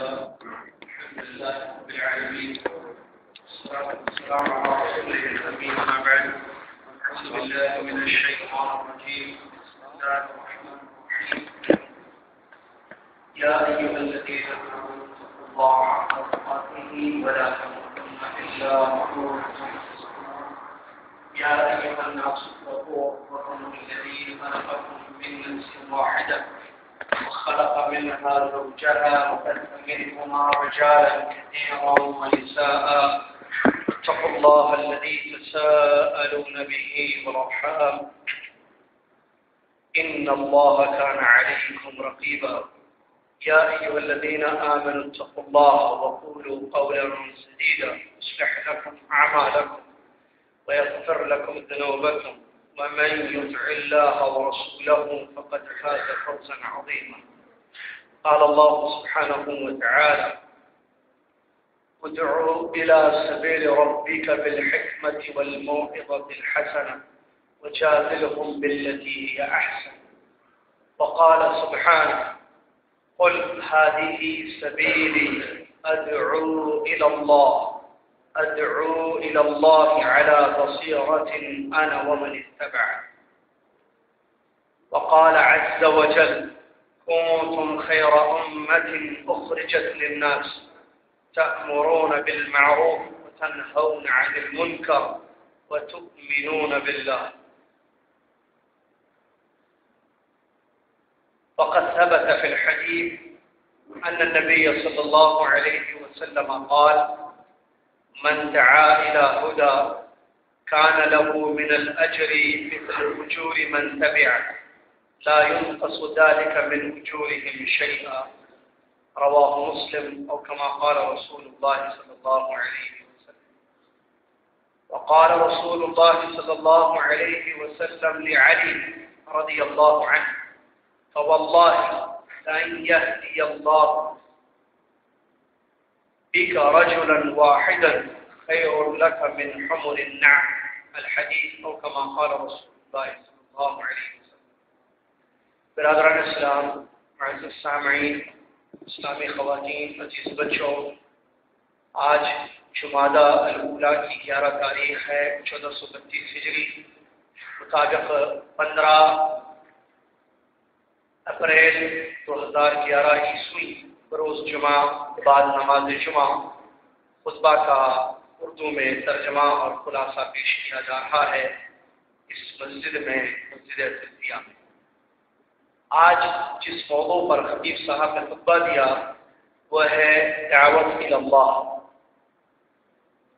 الحمد لله رب العالمين والصلاة والسلام على رسوله الأمين أما بعد أعوذ بالله من الشيطان الرجيم بسم الله الرحمن الرحيم يا أيها الذين آمنوا اتقوا الله حق تقاته ولا تموتن إلا وأنتم مسلمون يا أيها الناس اتقوا ربكم الذي خلقكم من نفس واحدة وخلق منها زوجها وبث منهما رجالا كثيرا ونساء اتقوا الله الذي تساءلون به والأرحام إن الله كان عليكم رقيبا يا أيها الذين آمنوا اتقوا الله وقولوا قولا سديدا يصلح لكم أعمالكم ويغفر لكم ذنوبكم ومن يطع الله ورسوله فقد فاز فوزا عظيما قال الله سبحانه وتعالى ادع إلى سبيل ربك بالحكمة والموعظة الحسنة وجادلهم بالتي هي أحسن وقال سبحانه قل هذه سبيلي أدعو إلى الله على بصيرة أنا ومن اتبعني وقال عز وجل كنتم خير أمة أخرجت للناس تأمرون بالمعروف وتنهون عن المنكر وتؤمنون بالله وقد ثبت في الحديث أن النبي صلى الله عليه وسلم قال من دعا إلى هدى كان له من الأجر مثل أجور من تبعه لا ينقص ذلك من أجورهم شيئا رواه مسلم أو كما قال رسول الله صلى الله عليه وسلم وقال رسول الله صلى الله عليه وسلم لعلي رضي الله عنه فوالله لأن يهدي الله بك رجلا واحدا خير لك من حمر النعم الحديث أو كما قال رسول الله صلى الله عليه وسلم برادران اسلام معزز سامعین اسلامی خواتین عزیز بچوں آج جمادہ الاولیٰ کی 11 تاریخ ہے 1432 ہجری مطابق 15 اپریل 2011 عیسوی بروز جمعہ بعد نماز جمعہ خطبہ کا اردو میں ترجمہ اور خلاصہ پیش کیا جا رہا ہے اس مسجد میں مسجد تزکیہ میں آج جس موضوع پر خطیب صاحب نے خطبہ دیا وہ ہے دعوت الی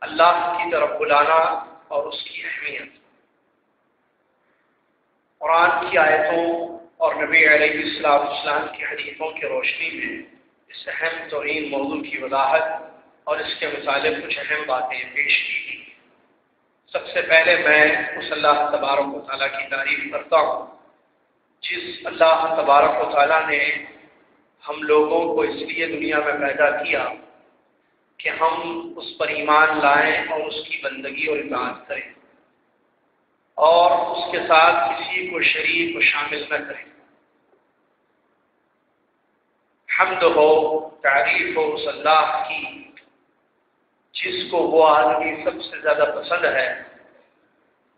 اللہ کی طرف بلانا اور اس کی اہمیت قرآن کی آیتوں اور نبی علیہ السلام کی حدیثوں کی روشنی میں اس اہم ترین موضوع کی وضاحت اور اس کے متعلق کچھ اہم باتیں پیش کی گئی۔ سب سے پہلے میں اس اللہ تبارک و تعالیٰ کی تعریف کرتا ہوں جس اللہ تبارک و تعالیٰ نے ہم لوگوں کو اس لیے دنیا میں پیدا کیا کہ ہم اس پر ایمان لائیں اور اس کی بندگی اور اطاعت کریں اور اس کے ساتھ کسی کو شریک و شامل نہ کریں۔ حمد ہو تعریف ہو اس اللہ کی جس کو وہ آدمی سب سے زیادہ پسند ہے،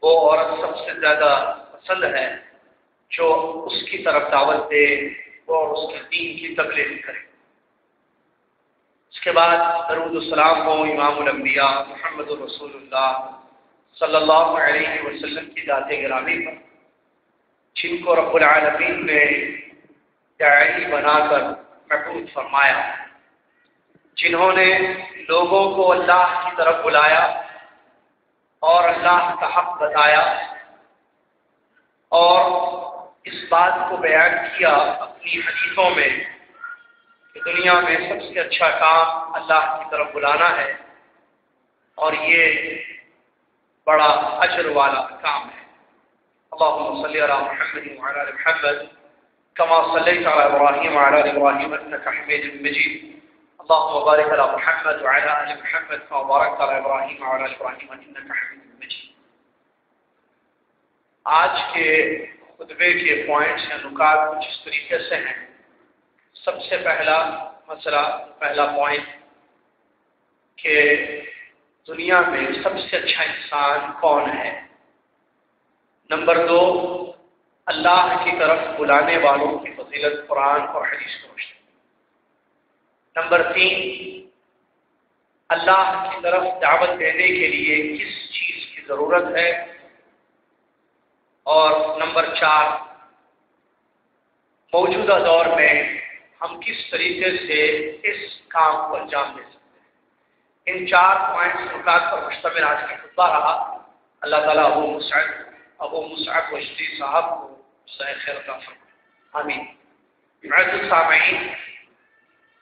وہ عورت سب سے زیادہ پسند ہے جو اس کی طرف دعوت دے اور اس کے دین کی تبلیغ کرے۔ اس کے بعد درود السلام ہو امام الانبیاء محمد رسول اللہ صلی اللہ علیہ وسلم کی ذات گرامی پر جن کو رب العالمین نے داعی بنا کر مبعوث فرمایا، جنہوں نے لوگوں کو اللہ کی طرف بلایا اور اللہ کا حق بتایا اور اس بات کو بیان کیا اپنی حدیثوں میں کہ دنیا میں سب سے اچھا کام اللہ کی طرف بلانا ہے اور یہ بڑا اجر والا کام ہے۔ اللهم صل علی محمد وعلى ال محمد كما صليت على ابراهيم وعلى ال ابراهيم انك حميد مجيد اللهم بارك على محمد وعلى ال محمد كما باركت على ابراهيم وعلى ال ابراهيم انك حميد مجيد۔ آج کے خطبے کے پوائنٹس یا نکات کچھ اس طریقے سے ہیں۔ سب سے پہلا مسئلہ، پہلا پوائنٹ کہ دنیا میں سب سے اچھا انسان کون ہے. نمبر 2، اللہ کی طرف بلانے والوں کی فضیلت قرآن اور حدیث کی روشنی. نمبر 3، اللہ کی طرف دعوت دینے کے لیے کس چیز کی ضرورت ہے. اور نمبر 4، موجودہ دور میں ہم کس طریقے سے اس کام کو انجام دے سکتے ہیں. ان 4 پوائنٹس نکات پر مشتمل آج کا خطبہ رہا. اللہ تعالیٰ ابو مصعب وشری صاحب کو جزائے خیر عطا فرمائے. آمین. معزز سامعین،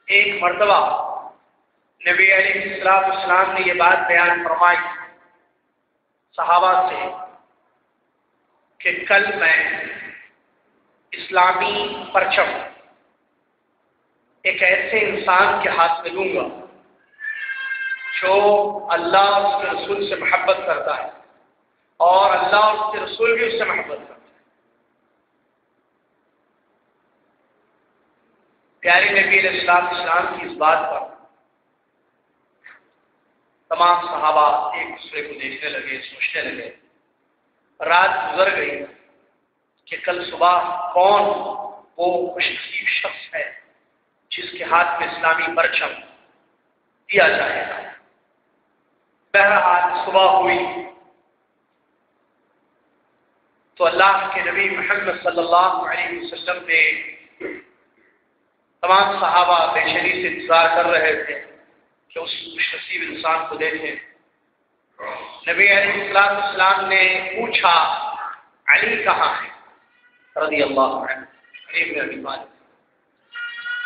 ایک مرتبہ نبی علیہ السلام نے یہ بات بیان فرمائی صحابہ سے کہ کل میں اسلامی پرچم ایک ایسے انسان کے ہاتھ میں دوں گا جو اللہ اور اس کے رسول سے محبت کرتا ہے اور اللہ اور اس کے رسول بھی اس سے محبت کرتا ہے. پیارے نبی علیہ السلام کی اس بات پر تمام صحابہ ایک دوسرے کو دیکھنے لگے، سوچنے لگے. رات گزر گئی کہ کل صبح کون وہ خوش نصیب شخص ہے جس کے ہاتھ میں اسلامی پرچم دیا جائے گا. بہرحال صبح ہوئی تو اللہ کے نبی محمد صلی اللہ علیہ وسلم نے تمام صحابہ بے چینی سے انتظار کر رہے تھے کہ اس خوش نصیب انسان کو دیکھیں. نبی علیہ السلام نے پوچھا علی کہاں ہے رضی اللہ عنہ، علی بن ابی طالب.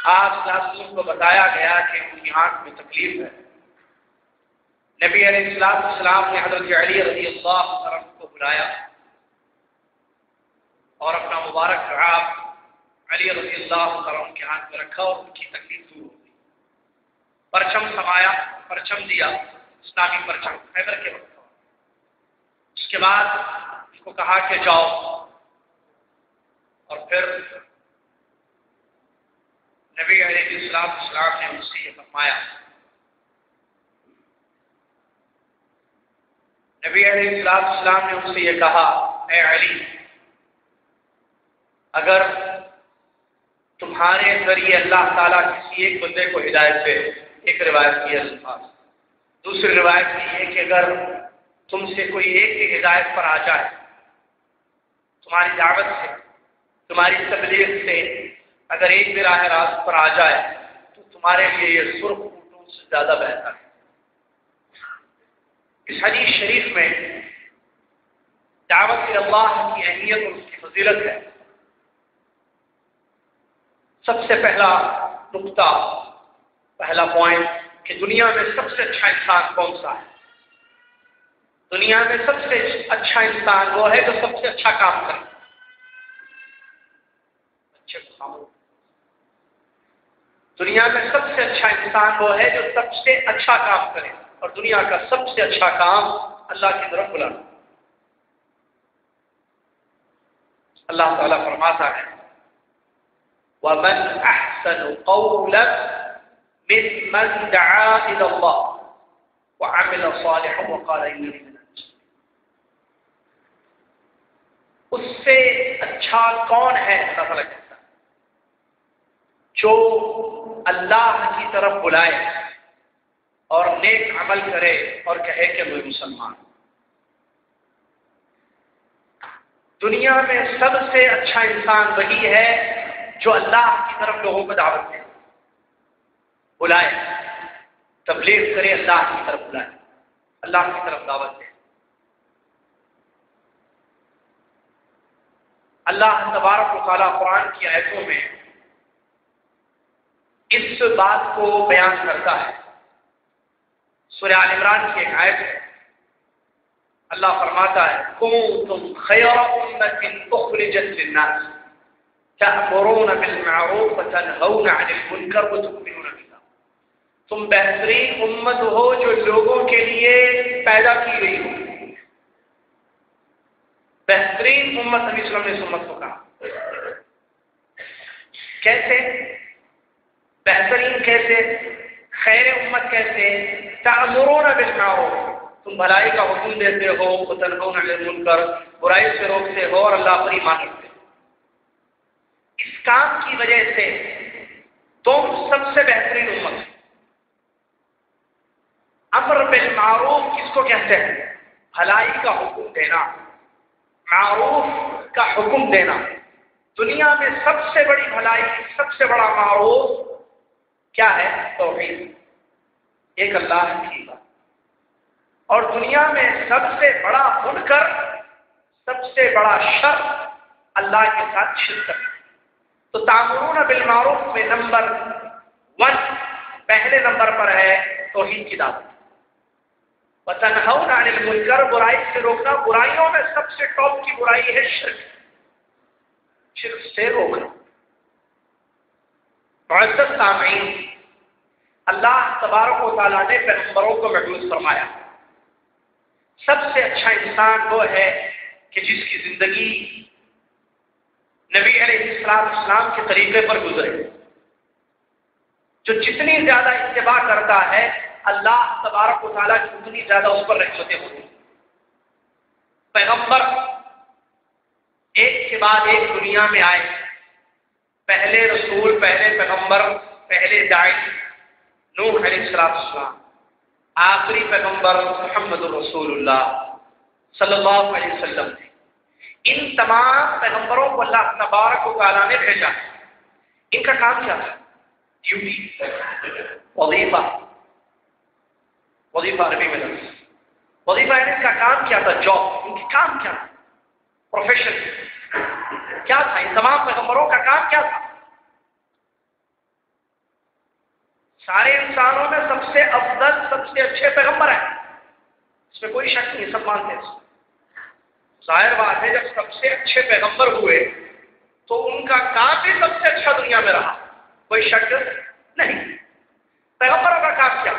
آپ کو بتایا گیا کہ ان کی آنکھ میں تکلیف ہے. نبی علیہ السلام نے حضرت علی رضی اللہ عنہ کو بلایا اور اپنا مبارک ہاتھ علی رضی اللہ عنہ کے ہاتھ میں رکھا اور ان کی تکلیف دور ہو گئی. پرچم سمایا، پرچم دیا، اسلامی پرچم خیبر کے وقت. اس کے بعد اس کو کہا کہ جاؤ، اور پھر نبی علیہ السلام نے اس سے یہ فرمایا. نبی علیہ السلام نے ان سے یہ کہا، اے علی، اگر تمہارے ذریعے اللہ تعالیٰ کسی ایک بندے کو ہدایت دے، ایک روایت کی الفاظ، دوسری روایت کی ہے کہ اگر تم سے کوئی ایک کی ہدایت پر آ جائے، تمہاری دعوت سے، تمہاری تبلیغ سے اگر ایک بھی راہ راست پر آ جائے تو تمہارے لیے یہ سرخ اونٹوں سے زیادہ بہتر ہے. اس حدیث شریف میں دعوت اللہ کی اہمیت اور اس کی فضیلت ہے. سب سے پہلا نقطہ، پہلا پوائنٹ کہ دنیا میں سب سے اچھا انسان کون سا ہے. دنیا میں سب سے اچھا انسان وہ ہے جو سب سے اچھا کام کرے. دنیا میں سب سے اچھا انسان وہ ہے جو سب سے اچھا کام کرے، اور دنیا کا سب سے اچھا کام اللہ کی طرف بلانا. اللہ تعالیٰ فرماتا ہے وَمَنْ أَحْسَنُ قَوْلًا مِمَّنْ دَعَا إِلَى اللَّهِ وَعَمِلَ صَالِحًا وَقَالَ إِنَّنِي مِنَ الْمُسْلِمِينَ. اس سے اچھا کون ہے؟ اللہ تعالیٰ کہتا ہے جو اللہ کی طرف بلائے اور نیک عمل کرے اور کہے کہ میں مسلمان. دنیا میں سب سے اچھا انسان وہی ہے جو اللہ کی طرف لوگوں کو دعوت دے، بلائے، تبلیغ کرے، اللہ کی طرف بلائے، اللہ کی طرف دعوت دے. اللہ تبارک و تعالیٰ قرآن کی آیتوں میں اس بات کو بیان کرتا ہے. سورہ آل عمران کی ایک آیت ہے، اللہ فرماتا ہے کنتم خیر امة اخرجت للناس تأمرون بالمعروف وتنہون عن المنکر وتؤمنون باللہ. تم بہترین امت ہو جو لوگوں کے لیے پیدا کی گئی ہو. بہترین امت نبی صلی اللہ علیہ وسلم نے اس امت کو کہا. کیسے؟ بہترین کیسے؟ خیر امت کیسے؟ تأمرون بالمعروف، تم بھلائی کا حکم دیتے ہو، وتنہون عن المنکر، برائی سے روکتے ہو اور اللہ پر ایمان رکھتے ہو۔ اس کام کی وجہ سے تم سب سے بہترین امت۔ امر بالمعروف کس کو کہتے ہیں؟ بھلائی کا حکم دینا، معروف کا حکم دینا۔ دنیا میں سب سے بڑی بھلائی، سب سے بڑا معروف کیا ہے؟ توحید، ایک اللہ کی بات۔ اور دنیا میں سب سے بڑا منکر، سب سے بڑا شر اللہ کے ساتھ شرک کرنا۔ تو تأمرون بالمعروف میں نمبر 1 پہلے نمبر پر ہے توحید کی دعوت۔ وتنہون عن المنکر، برائی سے روکنا۔ برائیوں میں سب سے ٹاپ کی برائی ہے شرک، شرک سے روکنا۔ معزز سامعین، اللہ تبارک و تعالیٰ نے پیغمبروں کو مبعوث فرمایا۔ سب سے اچھا انسان وہ ہے کہ جس کی زندگی نبی علیہ السلام کے طریقے پر گزرے، جو جتنی زیادہ اتباع کرتا ہے اللہ تبارک و تعالیٰ کی اتنی زیادہ اس پر رحمتیں ہوتی ہیں۔ پیغمبر ایک کے بعد ایک دنیا میں آئے، پہلے رسول، پہلے پیغمبر، پہلے داعی نوح علیہ السلام، آخری پیغمبر محمد رسول اللہ صلی اللہ علیہ وسلم نے۔ ان تمام پیغمبروں کو اللہ تبارک و تعالیٰ نے بھیجا۔ ان کا کام کیا تھا؟ ڈیوٹی، وظیفہ، وظیفہ عربی میں لفظ وظیفہ ہے۔ ان کا کام کیا تھا؟ جاب۔ ان کی کام کیا تھا؟ پروفیشن کیا تھا؟ ان تمام پیغمبروں کا کام کیا تھا؟ سارے انسانوں میں سب سے افضل، سب سے اچھے پیغمبر ہیں، اس میں کوئی شک نہیں، سب مانتے ہیں۔ ظاہر بات ہے جب سب سے اچھے پیغمبر ہوئے تو ان کا کام بھی سب سے اچھا دنیا میں رہا، کوئی شک نہیں۔ پیغمبروں کا کام کیا؟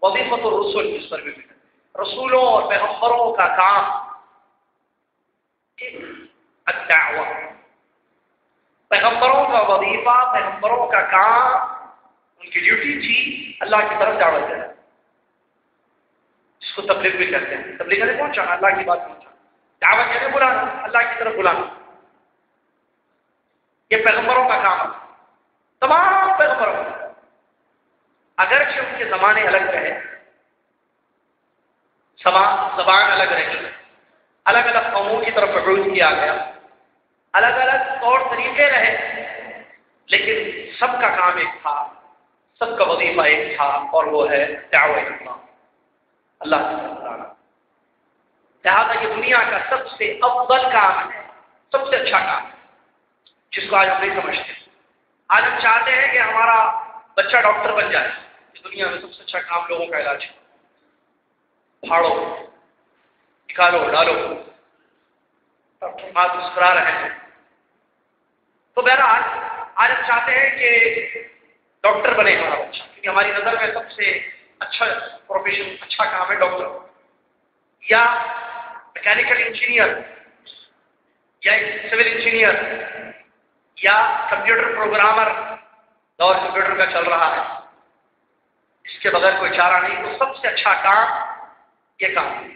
وظیفۃ الرسل، جس پر بھی رسولوں اور پیغمبروں کا کام الدعوہ۔ پیغمبروں کا وظیفہ، پیغمبروں کا کام، ان کی ڈیوٹی تھی اللہ کی طرف دعوت دینا، جس کو تبلیغ بھی کہتے ہیں۔ تبلیغ نے پہنچانا، اللہ کی بات پہنچانا، دعوت دینے بلانا، اللہ کی طرف بلانا، یہ پیغمبروں کا کام ہے۔ تمام پیغمبروں، اگرچہ ان کے زمانے الگ رہے، زبان الگ رہی، الگ الگ قوموں کی طرف مبعوث کیا گیا، الگ الگ طور طریقے رہے، لیکن سب کا کام ایک تھا، سب کا وظیفہ ایک تھا، اور وہ ہے دعوت اللہ تعالیٰ۔ لہٰذا یہ دنیا کا سب سے افضل کام ہے، سب سے اچھا کام ہے، جس کو آج ہم نہیں سمجھتے۔ آج ہم چاہتے ہیں کہ ہمارا بچہ ڈاکٹر بن جائے۔ اس دنیا میں سب سے اچھا کام لوگوں کا علاج ہے، پھاڑو، نکالو، ڈالو، ڈاکٹر بات مسکرا رہے ہیں۔ تو بہرحال آج ہم چاہتے ہیں کہ ڈاکٹر بنے ہمارا بچہ، کیونکہ ہماری نظر میں سب سے اچھا پروفیشن، اچھا کام ہے ڈاکٹر، یا میکینیکل انجینئر، یا سول انجینئر، یا کمپیوٹر پروگرامر۔ دور کمپیوٹر کا چل رہا ہے، اس کے بغیر کوئی چارہ نہیں۔ تو سب سے اچھا کام یہ کام ہے۔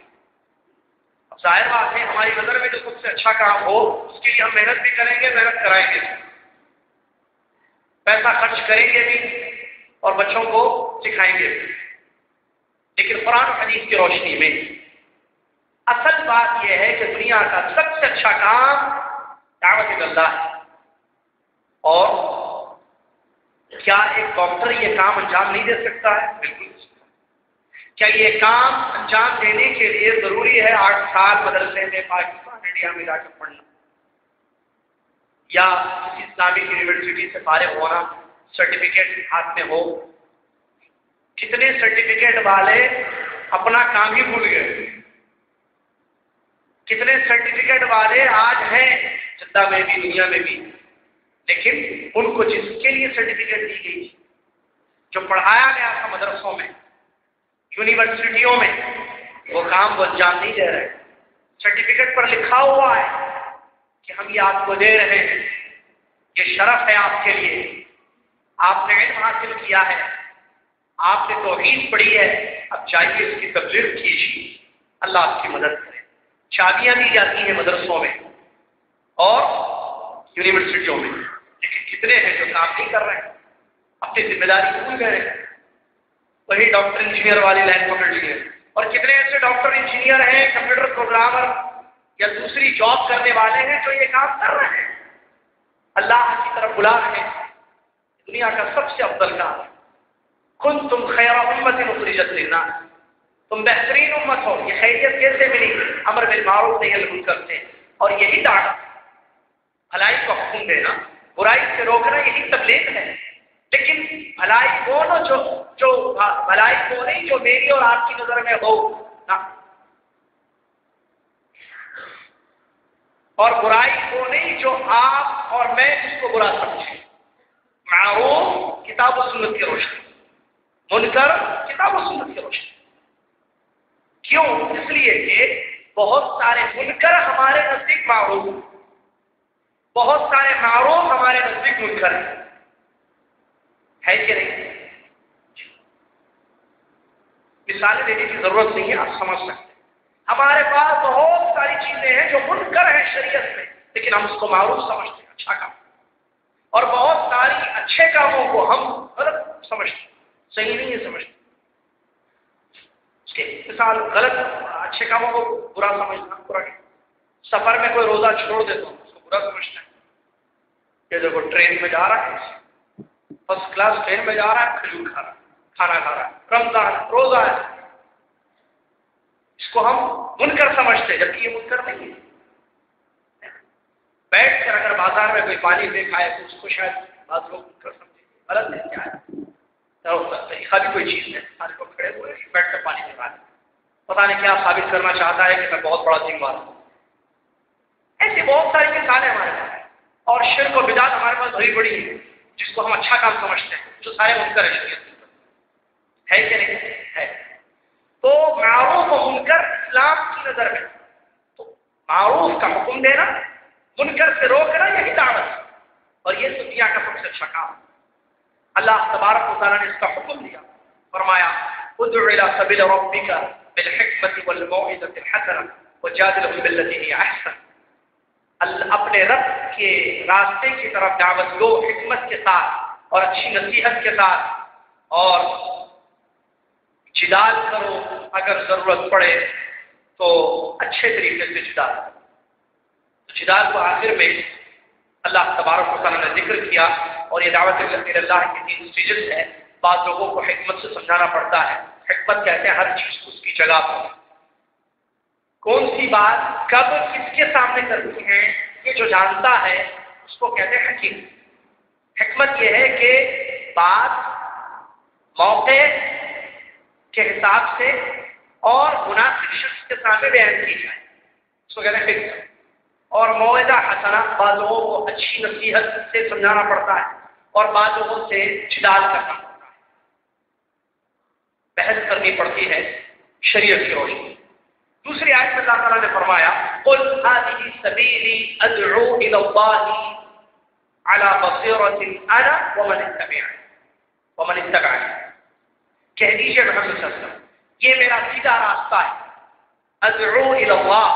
اب ظاہر بات ہے ہماری نظر میں جو سب سے اچھا کام ہو اس کے لیے ہم محنت بھی کریں گے، محنت کرائیں گے، پیسہ خرچ کریں گے بھی، اور بچوں کو سکھائیں گے بھی۔ لیکن قرآن و حدیث کی روشنی میں اصل بات یہ ہے کہ دنیا کا سب سے اچھا کام دعوت اللہ ہے۔ اور کیا ایک ڈاکٹر یہ کام انجام نہیں دے سکتا ہے؟ بالکل دے سکتا ہے۔ کیا یہ کام انجام دینے کے لیے ضروری ہے 8 سال مدرسے میں پاکستان انڈیا میں جا کر پڑھنا، یا کسی اسلامک یونیورسٹی سے فارغ ہونا، سرٹیفکیٹ ہاتھ میں ہو؟ کتنے سرٹیفکیٹ والے اپنا کام ہی بھول گئے، کتنے سرٹیفکیٹ والے آج ہیں جدہ میں بھی، دنیا میں بھی، لیکن ان کو جس کے لیے سرٹیفکیٹ دی گئی، جو پڑھایا گیا تھا مدرسوں میں، یونیورسٹیوں میں، وہ کام وہ انجام نہیں دے رہے۔ سرٹیفکیٹ پر لکھا ہوا ہے کہ ہم یہ آپ کو دے رہے ہیں، یہ شرف ہے آپ کے لیے، آپ نے علم حاصل کیا ہے، آپ نے توحید پڑھی ہے، اب چاہیے اس کی تبلیغ کیجیے، اللہ آپ کی مدد کرے۔ چابیاں دی جاتی ہیں مدرسوں میں اور یونیورسٹیوں میں، لیکن کتنے ہیں جو کام نہیں کر رہے ہیں، اپنی ذمہ داری بھول گئے ہیں، وہی ڈاکٹر انجینئر والی لائن پکڑ لیے، اور کتنے ایسے ڈاکٹر انجینئر ہیں، کمپیوٹر پروگرامر یا دوسری جاب کرنے والے ہیں جو یہ کام کر رہے ہیں، اللہ کی طرف بلا رہے ہیں۔ دنیا کا سب سے افضل کام، کنتم خیر امت اخرجت للناس، تم بہترین امت ہو۔ یہ خیریت کیسے ملی؟ امر بالمعروف نہی عن المنکر سے، اور یہی دعوت، بھلائی کا حکم دینا، برائی سے روکنا، یہی تبلیغ ہے۔ لیکن بھلائی وہ نہ جو بھلائی وہ نہیں جو میری اور آپ کی نظر میں ہو نا، اور برائی وہ نہیں جو آپ اور میں اس کو برا سمجھیں۔ معروف کتاب و سنت کی روشنی، منکر کتاب و سنت کی روشنی۔ کیوں؟ اس لیے کہ بہت سارے منکر ہمارے نزدیک معروف، بہت سارے معروف ہمارے نزدیک منکر ہے کہ نہیں؟ مثالیں دینے کی ضرورت نہیں ہے، آپ سمجھ سکتے ہیں۔ ہمارے پاس بہت ساری چیزیں ہیں جو منکر ہیں شریعت میں، لیکن ہم اس کو معروف سمجھتے ہیں، اچھا کام، اور بہت ساری اچھے کاموں کو ہم غلط سمجھتے ہیں، صحیح نہیں ہے سمجھتے۔ اس کے مثال غلط اچھے کاموں کو برا سمجھنا، برا نہیں۔ سفر میں کوئی روزہ چھوڑ دیتا ہوں، اس کو برا سمجھتا ہے۔ یہ دیکھو ٹرین میں جا رہا ہے، فرسٹ کلاس ٹرین میں جا رہا ہے، کھجور کھا رہا ہے، کھانا کھا رہا ہے، رمضان روزہ ہے، اس کو ہم منکر سمجھتے ہیں، جبکہ یہ منکر نہیں ہے۔ بیٹھ کر اگر بازار میں کوئی پانی دیکھا ہے تو اس کو شاید بعض لوگ منکر سمجھیں، غلط ہے، کیا ہے طریقہ بھی کوئی چیز ہے، سارے لوگ کھڑے ہوئے بیٹھ کر پانی نکالے، پتا نہیں کیا ثابت کرنا چاہتا ہے کہ میں بہت بڑا ذمہ دار ہوں۔ ایسی بہت ساری مثالیں ہمارے پاس، اور شرک و بدعت ہمارے پاس بڑی بڑی ہے جس کو ہم اچھا کام سمجھتے ہیں، جو سارے منکر ہیں شریعت ہے کہ نہیں ہے۔ تو معروف و منکر اسلام کی نظر میں، تو معروف کا حکم دینا، منکر سے روکنا، یہی دعوت، اور یہ دنیا کا سب سے اچھا کام۔ اللہ تبارک و تعالیٰ نے اس کا حکم دیا، فرمایا ادع الی سبیل ربک بالحکمۃ والموعظۃ الحسنۃ وجادلهم بالتي هي احسن، اپنے رب کے راستے کی طرف دعوت دو حکمت کے ساتھ اور اچھی نصیحت کے ساتھ، اور جدال کرو اگر ضرورت پڑے تو اچھے طریقے سے جدال کرو۔ تو جدال کو آخر میں اللہ تبارک و تعالیٰ نے ذکر کیا، اور یہ دعوت اللہ کی 3 اسٹیجز ہے۔ بعض لوگوں کو حکمت سے سمجھانا پڑتا ہے، حکمت کہتے ہیں ہر چیز کو اس کی جگہ پر، کون سی بات کب کس کے سامنے کرنی ہے، یہ جو جانتا ہے اس کو کہتے ہیں حکیم۔ حکمت یہ ہے کہ بات موقع کے حساب سے اور مناسب شخص کے سامنے بیان کی جائے، اس کو کہتے ہیں حکمت۔ اور موعظہ حسنہ، بعض لوگوں کو اچھی نصیحت سے سمجھانا پڑتا ہے، اور بعض لوگوں سے جدال کرنا پڑتا ہے، بحث کرنی پڑتی ہے شریعت کی روشنی۔ دوسری آیت میں اللہ تعالیٰ نے فرمایا قل هذه سبیلی ادعو الى اللہ على بصیرۃ انا ومن اتبعني، کہہ دیجیے محمد صلی اللہ علیہ وسلم یہ میرا سیدھا راستہ ہے، ادعو الى اللہ،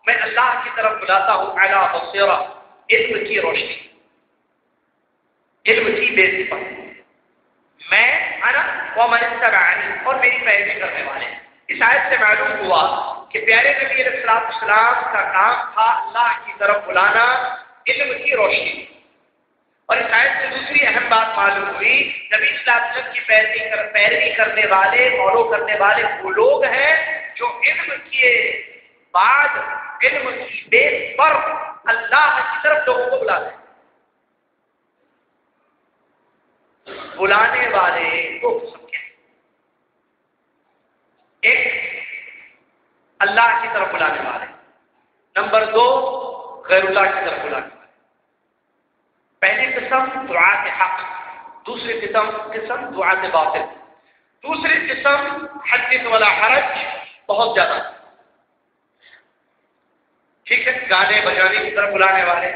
میں اللہ کی طرف بلاتا ہوں، علی بصیرہ، علم کی روشنی، علم کی بیس پر، میں انا ومن اتبعني، اور میری پیروی کرنے والے ہیں۔ اس آیت سے معلوم ہوا کہ پیارے نبی علیہ السلام کا کام تھا اللہ کی طرف بلانا، علم کی روشنی۔ اور اس آیت سے دوسری اہم بات معلوم ہوئی، نبی صلی اللہ علیہ وسلم کی پیروی کرنے والے، فالو کرنے والے وہ لوگ ہیں جو علم کے بعد، علم کی بیس پر اللہ کی طرف لوگوں کو بلاتے ہیں۔ بلانے والے دو قسم کے ہیں، ایک اللہ کی طرف بلانے والے، نمبر 2 غیر اللہ کی طرف بلانے والے۔ پہلی قسم دعات حق، دوسری قسم دعات باطل، دوسری قسم حدث ولا حرج، بہت زیادہ، ٹھیک ہے، گانے بجانے کی طرف بلانے والے،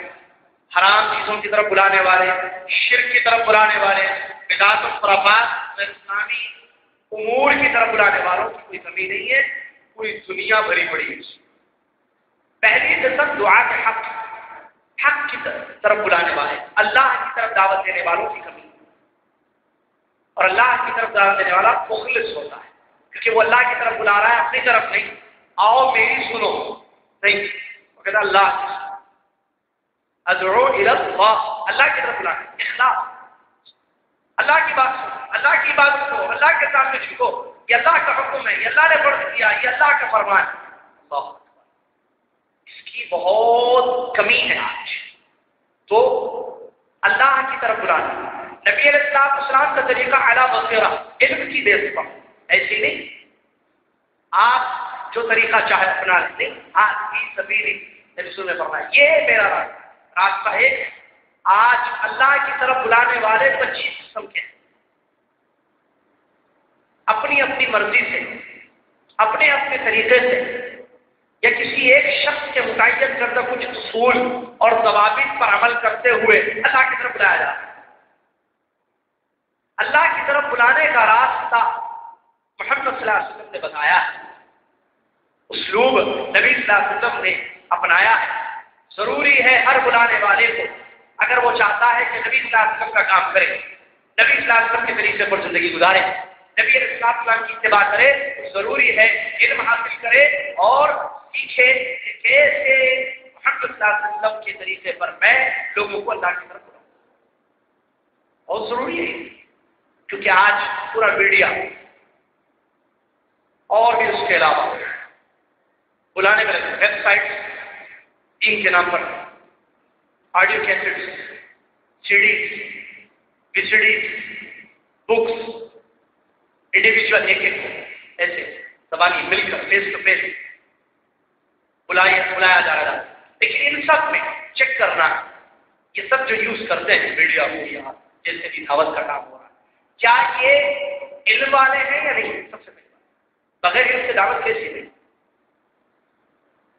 حرام چیزوں کی طرف بلانے والے، شرک کی طرف بلانے والے، بدعات و خرافات، اسلامی امور کی طرف بلانے والوں کی کوئی کمی نہیں ہے، پوری دنیا بھری پڑی ہے۔ پہلی قسم دعا کے حق کی طرف بلانے والے، اللہ کی طرف دعوت دینے والوں کی کمی، اور اللہ کی طرف دعوت دینے والا مخلص ہوتا ہے، کیونکہ وہ اللہ کی طرف بلا رہا ہے، اپنی طرف نہیں، آؤ میری سنو نہیں، وہ کہتا اللہ ادعو الی اللہ، اللہ کی طرف بلانا، اخلاص، اللہ کی بات سنو، اللہ کی عبادت کرو، اللہ کے سامنے جھکو، یہ اللہ کا حکم ہے، یہ اللہ نے فرض کیا، یہ اللہ کا فرمان ہے۔ اس کی بہت کمی ہے آج، تو اللہ کی طرف بلانا، نبی علیہ السلام کا طریقہ اعلیٰ بصیرہ، علم کی بیس پر، ایسی نہیں آپ جو طریقہ چاہے اپنا لیں، آج سبیل رسول نے فرمایا یہ میرا راستہ ہے۔ آج اللہ کی طرف بلانے والے 25 قسم کے ہیں، اپنی اپنی مرضی سے، اپنے اپنے طریقے سے، یا کسی ایک شخص کے متعین کردہ کچھ اصول اور ضوابط پر عمل کرتے ہوئے اللہ کی طرف بلایا جاتا ہے۔ اللہ کی طرف بلانے کا راستہ محمد صلی اللہ علیہ وسلم نے بتایا ہے، اسلوب نبی صلی اللہ علیہ وسلم نے اپنایا ہے۔ ضروری ہے ہر بلانے والے کو، اگر وہ چاہتا ہے کہ نبی صلی اللہ علیہ وسلم کا کام کرے، نبی صلی اللہ علیہ وسلم کے طریقے پر زندگی گزارے، نبی علیہ السلام کی اتباع کرے، ضروری ہے علم حاصل کرے اور سیکھے کہ کیسے محمد صلی اللہ علیہ وسلم کے طریقے پر میں لوگوں کو اللہ کی طرف بلاؤں۔ بہت ضروری ہے، کیونکہ آج پورا میڈیا اور بھی اس کے علاوہ بلانے میں ویب سائٹ دین کے نام پر، آڈیو کیسٹس، سی ڈی، وی سی ڈی، بکس، انڈیویجول ایک ایسے سواری مل کر فیس ٹو فیس بلایا جا رہا ہے، لیکن ان سب میں چیک کرنا، یہ سب جو یوز کرتے ہیں میڈیا جیسے بھی دعوت کا کام ہو رہا ہے، کیا یہ علم والے ہیں یا نہیں؟ سب سے پہلے بغیر علم سے دعوت کیسی نہیں؟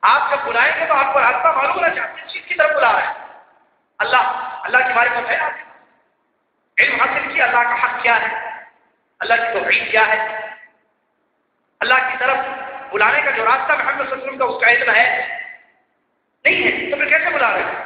آپ جب بلائیں گے تو آپ کو راستہ معلوم ہونا چاہتے ہیں، چیز کی طرف بلا رہے ہیں، اللہ کی معرفت ہے، آپ علم حاصل کیا اللہ کا حق کیا ہے، اللہ کی توحید کیا ہے، اللہ کی طرف بلانے کا جو راستہ محمد صلی اللہ علیہ وسلم کا اس کا علم ہے نہیں ہے، تو پھر کیسے بلا رہے ہیں؟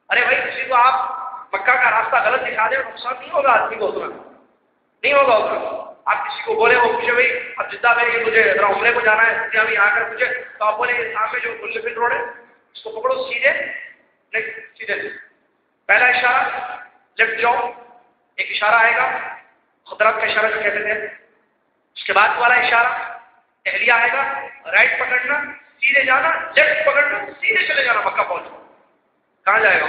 ارے بھائی کسی کو آپ مکہ کا راستہ غلط دکھا دیں، نقصان نہیں ہوگا آدمی کو، اتنا نہیں ہوگا اتنا۔ آپ کسی کو بولے وہ پوچھے بھائی اب جدہ میں مجھے ذرا عمرے کو جانا ہے، دنیا میں آ کر مجھے، تو آپ بولے سامنے جو ملفن روڈ ہے اس کو پکڑو، سیدھے نہیں، سیدھے پہلا اشارہ لیفٹ جاؤ، ایک اشارہ آئے گا خطرات کا اشارہ جو کہتے تھے، اس کے بعد والا اشارہ اہلیہ آئے گا، رائٹ پکڑنا، سیدھے جانا، لیفٹ پکڑنا، سیدھے چلے جانا، مکہ پہنچنا۔ کہاں جائے گا؟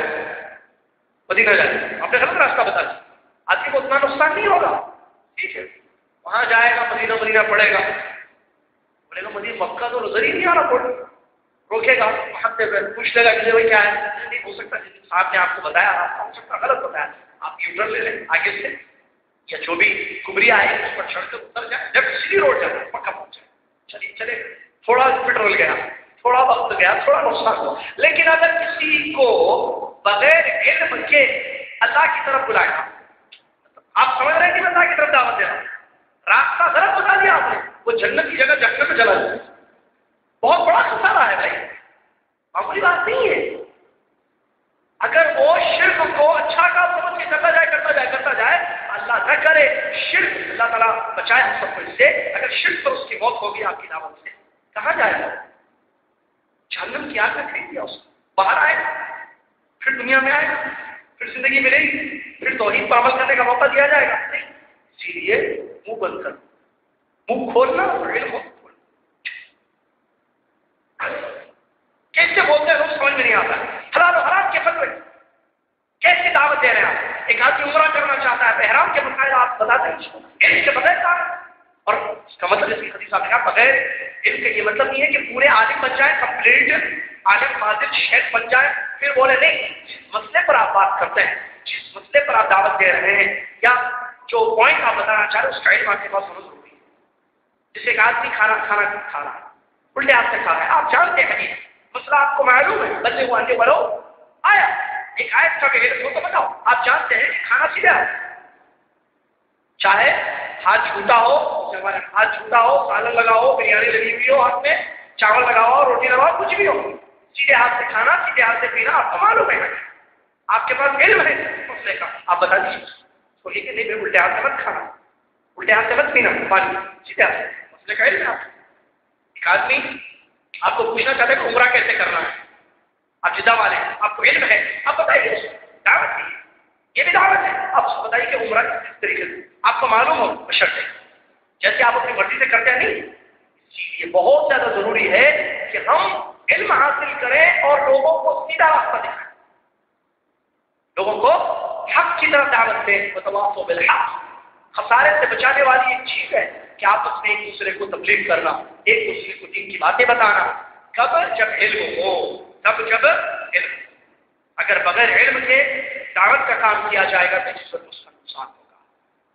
مدینہ جائے گا۔ آپ نے غلط راستہ بتا دیا، آدمی کو اتنا نقصان نہیں ہوگا، ٹھیک ہے، وہاں جائے گا، مدینہ پڑے گا، بولے گا مدینہ مکہ تو نظر ہی نہیں آ رہا، پڑے روکے گا، وہاں سے پوچھ لے گا کہ بھائی کیا ہے، نہیں ہو سکتا صاحب نے آپ کو بتایا راستہ، ہو سکتا غلط بتایا، آپ یوٹرن لے لیں آگے سے، یا جو بھی کبریا ہے اس پر چڑھ کر اتر جائے، جب سیدھی روڈ جائے مکہ پہنچ جائے، چلیے چلے، تھوڑا پیٹرول گیا، تھوڑا وقت گیا، تھوڑا نقصان ہوا، لیکن اگر کسی کو بغیر علم کے اللہ کی طرف بلایا، آپ سمجھ رہے ہیں کہ اللہ کی طرف دعوت دے رہا ہوں، راستہ غلط بتا دیا آپ نے، وہ جنت کی جگہ جہنم میں چلا جائے، بہت بڑا خسارہ ہے بھائی، معمولی بات نہیں ہے۔ اگر وہ شرک کو اچھا کام سمجھ کے کرتا جائے، اللہ نہ کرے شرک، اللہ تعالیٰ بچائے ہم سب کو اس سے، اگر شرک پر اس کی موت ہوگی آپ کی دعوت سے، کہاں جائے گا؟ جہنم کی آگ میں پھینک دیا اس کو، باہر آئے گا، پھر دنیا میں آئے گا، پھر زندگی ملے گی، پھر توحید پر عمل کرنے کا موقع دیا جائے گا نہیں، اسی لیے منہ بند کر، منہ کھولنا اور علم کھولنا۔ کیسے بولتے ہیں لوگ سمجھ میں نہیں آتا، حلال و حرام کے فتوے کیسے دعوت دے رہے ہیں آپ؟ ایک آدمی عمرہ کرنا چاہتا ہے، احرام کے مسائل آپ بتاتے ہیں، علم کے بغیر کا، اور اس کا مطلب جیسے حدیث صاحب نے کہا بغیر علم کے یہ مطلب نہیں ہے کہ پورے عالم بن جائے، کمپلیٹ عالم ماجد شیخ بن جائے، پھر بولے نہیں، جس مسئلے پر آپ بات کرتے ہیں، جس مسئلے پر آپ دعوت دے رہے ہیں، یا جو پوائنٹ آپ بتانا چاہ رہے ہیں اس کا علم آپ کے پاس ہونا ضروری ہے۔ جیسے ایک آدمی کھانا کھا رہا ہے، الٹے آپ سے کھا رہا ہے، آپ جانتے ہیں مسئلہ آپ کو معلوم ہے، بندے کو آگے بڑھو، آیا ایک آیت کا علم ہو تو بتاؤ. آپ جانتے ہیں کہ کھانا سیدھا ہے، چاہے ہاتھ جھوٹا ہو، ہاتھ جھوٹا ہو، سالن لگا ہو، بریانی لگی ہوئی ہو ہاتھ میں، چاول لگا ہو، روٹی لگا ہو، کچھ بھی ہو، سیدھے ہاتھ سے کھانا، سیدھے ہاتھ سے پینا آپ کو معلوم ہے. آپ کے پاس علم ہے مسئلے کا، آپ بتا دیجیے تو یہ کہ نہیں الٹے ہاتھ سے مت کھانا، الٹے ہاتھ سے مت پینا پانی، سیدھے ہاتھ سے، مسئلے کا علم ہے. ایک آدمی آپ کو پوچھنا چاہتے ہیں کہ عمرہ کیسے کرنا ہے، آپ جدہ والے ہیں، آپ کو علم ہے، آپ بتائیے، دعوت دی، یہ بھی دعوت ہے. آپ اس کو بتائیے کہ عمرہ کس طریقے سے آپ کو معلوم ہو، بشرط ہے جیسے آپ اپنی مرضی سے کرتے ہیں نہیں. یہ بہت زیادہ ضروری ہے کہ ہم علم حاصل کریں اور لوگوں کو سیدھا راستہ دکھائیں، لوگوں کو حق کی طرف دعوت دیں. وتواصوا بالحق، خسارے سے بچانے والی ایک چیز ہے کہ آپس میں ایک دوسرے کو تبلیغ کرنا، ایک دوسرے کو دین کی باتیں بتانا. کب؟ جب علم ہو، تب جب علم. اگر بغیر علم کے دعوت کا کام کیا جائے گا تو اس وقت اس کا نقصان ہوگا.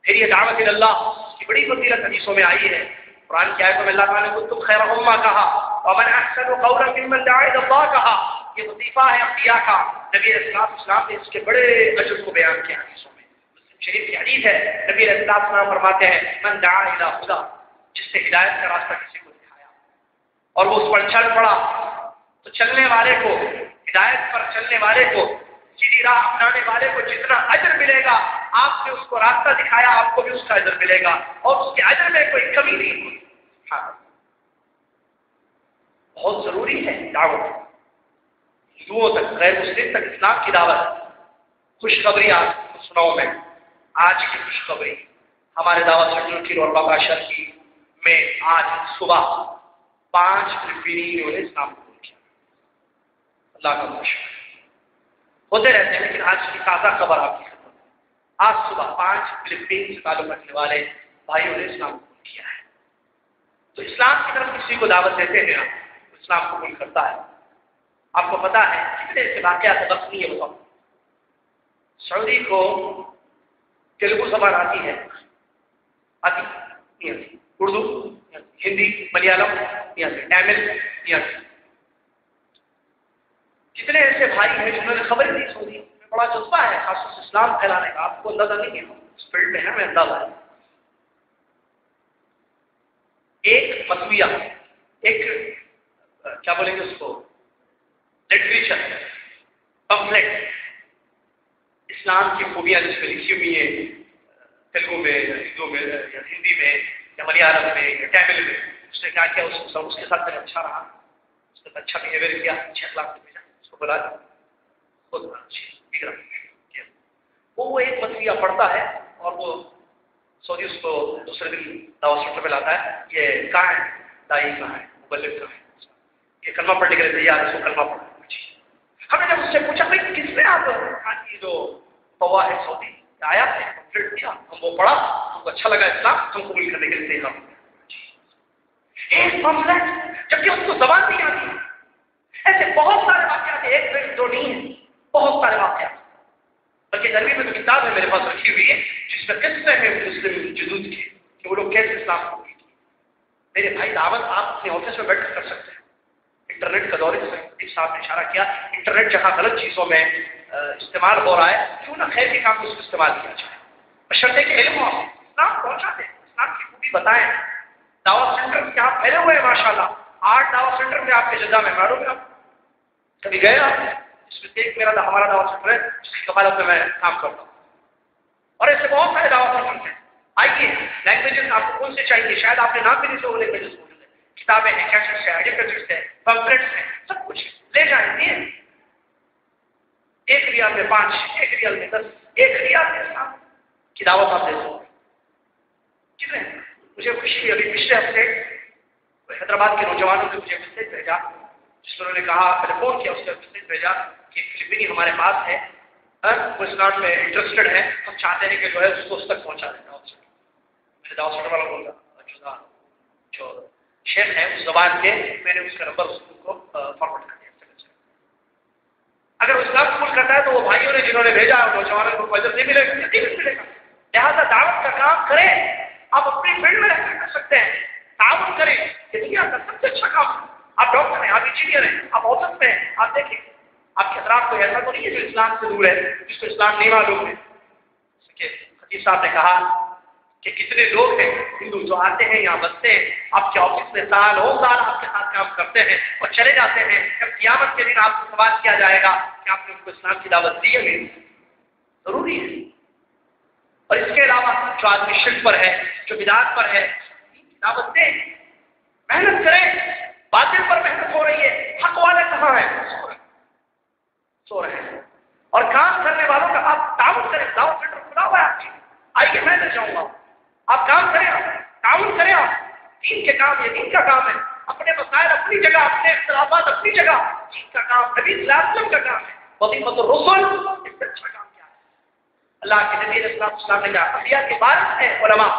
پھر یہ دعوت اللہ کی بڑی فضیلت حدیثوں میں آئی ہے. قرآن کی آیتوں میں اللہ تعالیٰ نے کنتم خیر امہ کہا، ومن احسن قولا ممن دعا الی اللہ کہا. یہ وظیفہ ہے انبیاء کا. نبی اسلام نے اس کے بڑے اجر کو بیان کیا حدیثوں میں. مسلم شریف کی حدیث ہے، نبی اسلام فرماتے ہیں من دعا الی خدا، جس سے ہدایت کا راستہ کسی کو دکھایا اور وہ اس پر چل پڑا تو چلنے والے کو، ہدایت پر چلنے والے کو، سیدھی راہ اپنانے والے کو جتنا اجر ملے گا، آپ نے اس کو راستہ دکھایا، آپ کو بھی اس کا اجر ملے گا اور اس کے اجر میں کوئی کمی نہیں ہوگی. ہاں بہت ضروری ہے دعوت، ہندوؤں تک، غیر مسلم تک اسلام کی دعوت. خوشخبری آپ کو سناؤں میں، آج کی خوشخبری ہمارے دعوت سینٹر کی اور بابا شرکی میں آج صبح 5 فلپینیوں نے اسلام قبول کیا. اللہ کا شکر. ہوتے رہتے ہیں لیکن آج کی تازہ خبر آپ کی خبر، آج صبح 5 فلپین سے تعلق رکھنے والے بھائیوں نے اسلام قبول کیا ہے. تو اسلام کی طرف کسی کو دعوت دیتے ہیں آپ، اسلام قبول کرتا ہے. آپ کو پتا ہے کتنے ایسے واقعات بس نہیں ہے. سعودی کو تیلگو زبان آتی ہے، آتی نہیں آتی، اردو، ہندی، ملیالم نہیں آتی، تامل نہیں آتی. کتنے ایسے بھائی ہیں جنہوں نے خبر دی سعودی میں بڑا جذبہ ہے خاص اسلام پھیلانے کا. آپ کو اندازہ نہیں ہے، اس فیلڈ میں ہے، ہمیں اندازہ ہے. ایک مطویہ، ایک کیا بولیں گے اس کو، لٹریچر، پمفلیٹ، اسلام کی خوبیاں جس میں لکھی ہوئی ہیں، تیلگو میں، اردو میں، یا ہندی میں، یا ملیالم میں، یا تامل میں. اس نے کیا کیا، اس کے ساتھ میں اچھا رہا، اس نے اچھا بہیویئر کیا، اچھے اخلاق سے بھیجا، اس کو بلا خود کیا. وہ ایک مطویہ پڑھتا ہے اور وہ سعودی اس کو دوسرے دن دعوت سینٹر پہ لاتا ہے. یہ کہاں ہے دائی، کہاں ہے مبلغ، کہاں ہے، یہ کلمہ پڑھنے کے لیے تیار ہے، اس کو کلمہ پڑھا. ہم نے جب اس سے پوچھا بھائی کس میں آپ کی جو فوا ہے سعودی آیا ہے، کمپلیٹ کیا، ہم وہ پڑھا، ہم کو اچھا لگا اسلام، ہم قبول کرنے کے لیے تیار. ایک پمفلیٹ، جبکہ اس کو زبان نہیں آتی. ایسے بہت سارے واقعات ہیں، ایک دو نہیں ہیں، بہت سارے واقعات. بلکہ عربی میں تو کتاب ہے میرے پاس رکھی ہوئی ہے جس میں قصے ہیں مسلم جدود کے کہ وہ لوگ کیسے اسلام قبول کیے. میرے بھائی دعوت آپ اپنے آفس میں بیٹھ کر سکتے ہیں. انٹرنیٹ کا دور ہے، صاحب نے اشارہ کیا، انٹرنیٹ جہاں غلط چیزوں میں استعمال ہو رہا ہے، کیوں نہ خیر کے کام میں اس کو استعمال کیا جائے. بشرطے کہ علم ہو، اسلام پہنچا دیں، اسلام کی خوبی بتائیں. دعوت سینٹر یہاں پھیلے ہوئے ہیں ماشاء اللہ. 8 دعوت سینٹر میں آپ کے جدہ میں معلوم ہے، آپ کبھی گئے آپ؟ اس میں سے ایک ہمارا دعوت سینٹر ہے جس کی کفالت میں میں کام کرتا ہوں. اور ایسے بہت سارے دعوت سینٹر ہیں. آئیے، لینگویجز آپ کو کون سے چاہیے، شاید آپ نے نام بھی نہیں سو لینگویجز موجود ہیں، کتابیں ہیں، کیسٹس ہیں، ایڈیٹرز ہیں، پمفلیٹس ہیں، سب کچھ لے جائیں گے. 1 ریال میں 5، 1 ریال میں 10، 1 ریال میں اسلام کی دعوت آپ دے سکتے. کتنے مجھے خوشی ہوئی، ابھی پچھلے ہفتے حیدرآباد کے نوجوانوں نے مجھے میسج بھیجا جس میں انہوں نے کہا، میں نے فون کیا، اس کا میسج بھیجا کہ فلپینی ہمارے پاس ہے، وہ اسلام میں انٹرسٹڈ ہے، ہم چاہتے ہیں کہ جو ہے اس کو اس تک پہنچا دیں. میرے دعوت سینٹر والا بول رہا جو شیخ ہے اس زبان کے، میں نے اس کا نمبر اس کو فارورڈ کر دیا. اگر وہ اسلام قبول کرتا ہے تو وہ بھائیوں نے جنہوں نے بھیجا نوجوانوں کو اجر نہیں ملے گا، نہیں ملے گا. لہٰذا دعوت کا کام کریں. آپ اپنی فیلڈ میں رہ کر سکتے ہیں، تعاون کریں. یہ دنیا کا سب سے اچھا کام ہے. آپ ڈاکٹر ہیں، آپ انجینئر ہیں، آپ آفس میں ہیں، آپ دیکھیں آپ کے اطراف کوئی ایسا تو نہیں ہے جو اسلام سے دور ہے، جس کو اسلام نہیں معلوم ہے. خطیب صاحب نے کہا کہ کتنے لوگ ہیں ہندو جو آتے ہیں یہاں بستے ہیں، آپ کے آفس میں سالوں سال آپ کے ساتھ کام کرتے ہیں اور چلے جاتے ہیں. جب قیامت کے دن آپ کو سوال کیا جائے گا کہ آپ نے ان کو اسلام کی دعوت دی ہے نہیں؟ ضروری ہے. اور اس کے علاوہ جو آدمی شرک پر ہے، جو بدعت پر ہے، دعوت دیں، محنت کریں. باطل پر محنت ہو رہی ہے، حق والے کہاں ہیں؟ سو رہے ہیں. اور کام کرنے والوں کا آپ تعاون کریں. دعوت سینٹر کھلا ہوا ہے آپ کی، آئیے میں تو چاہوں گا آپ کام کریں، آپ تعاون کریں. آپ دین کے کام، یہ دین کا کام ہے. اپنے مسائل اپنی جگہ، اپنے اختلافات اپنی جگہ، دین کا کام نبی صلی اللہ علیہ وسلم کا کام ہے. وظیفۃ الرسل، اس سے اچھا کام کیا ہے؟ اللہ کے نبی صلی اللہ علیہ وسلم نے کہا انبیاء کے وارث ہیں علماء.